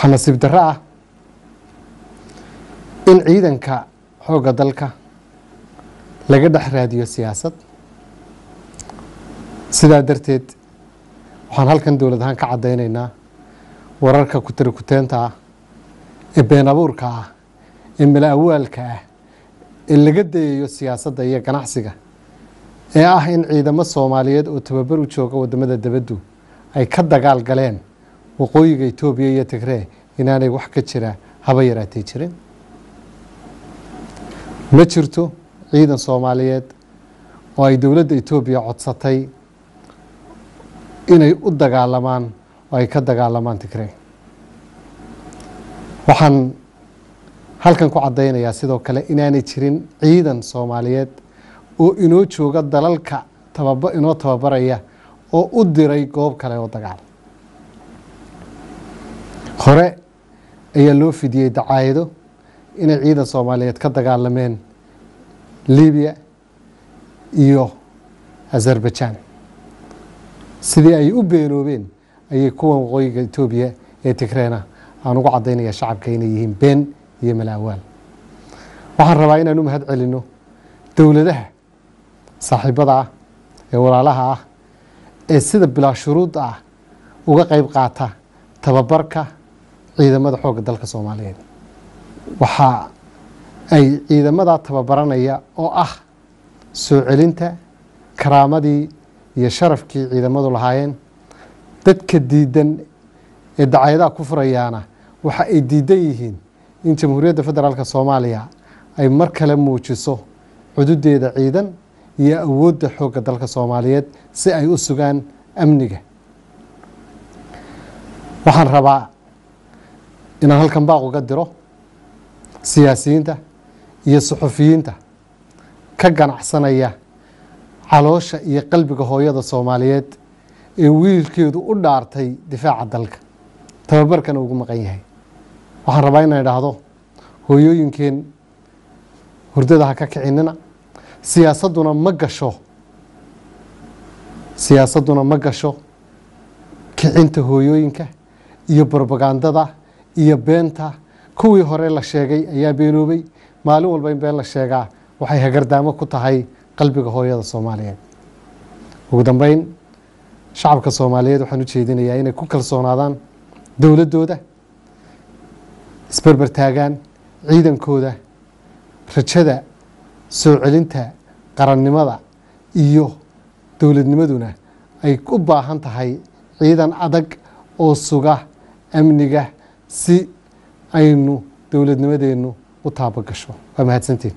waxaa nasiib darro ah in ciidanka xoogga dalka laga dhex raadiyo siyaasad. sidaa darteed waxaan halkan dowlad ahaan ka caddaynaynaa wararka kutirikuteenta ah ee been abuurka ah ee mala awaalka ah ee laga dayayo siyaasadda iyo ganacsiga ee ah in ciidamo Soomaaliyeed oo tababar u jooga wadamada dibaddu ay ka dagaal galeen waqooyiga Itoobiya iyo Tigray inaanay wax ka jira haba yaraatee jirin. ma jirto ciidan Soomaaliyeed oo ay dowladda Itoobiya codsatay inay u dagaalamaan oo ay ka dagaalamaan Tigray. waxaan halkan ku caddaynayaa sidoo kale inaanay jirin ciidan Soomaaliyeed oo inoo jooga dalalka inoo tababaraya oo u diray goob kale oo dagaal. hore ayaa loo fidiyey dacaayado inay ciidan Soomaaliyeed ka dagaalameen Liibiya iyo Azerbaijan. sidii ay u beenoobeen ayay kuwan waqooyiga Itoobiya ee Tigrayna aan ugu caddaynaya shacabka inay yihiin been iyo malaawaal. waxaan rabaa inaan u mahad celino dowladaha saaxiibada ah ee walaalaha ah ee sida bilaa shuruud ah uga qayb qaata tababarka ciidamada xoogga dalka Soomaaliyeed. waxa ay ciidamada tababaranaya oo ah soo celinta karaamadii iyo sharafkii ciidamadu lahaayeen. dadka diidan ee dacaayadaha ku furayaana waxa ay diidan yihiin in Jamhuuriyadda Federaalka Soomaaliya ay mar kale muujiso xuduudeeda ciidan iyo awoodda xoogga dalka Soomaaliyeed si ay u sugaan amniga. waxaan rabaa inaan halkan baaq uga diro siyaasiyiinta iyo suxufiyiinta ka ganacsanaya caloosha iyo qalbiga hooyada Soomaaliyeed ee wiilkeedu u dhaartay difaaca dalka tababarkana ugu maqan yahay. waxaan rabaa inaan idhaahdo hooyooyinkeen hurdada ha ka kicinina. siyaasadduna ma gasho kicinta hooyooyinka iyo propagandada iyo beenta. kuwii hore la sheegay ayaa beenoobay. maalin walba in been la sheegaa waxay hagardaamo ku tahay qalbiga hooyada Soomaaliyeed. ugu dambeyn shacabka Soomaaliyeed waxaan u jeedinayaa inay ku kalsoonaadaan dowladooda, isbarbar taagaan ciidankooda. rajada soo celinta qarannimada iyo dowladnimaduna ay u baahan tahay ciidan adag oo suga amniga si aynu dowladnimadeenu u taabagasho. waa mahadsantiin.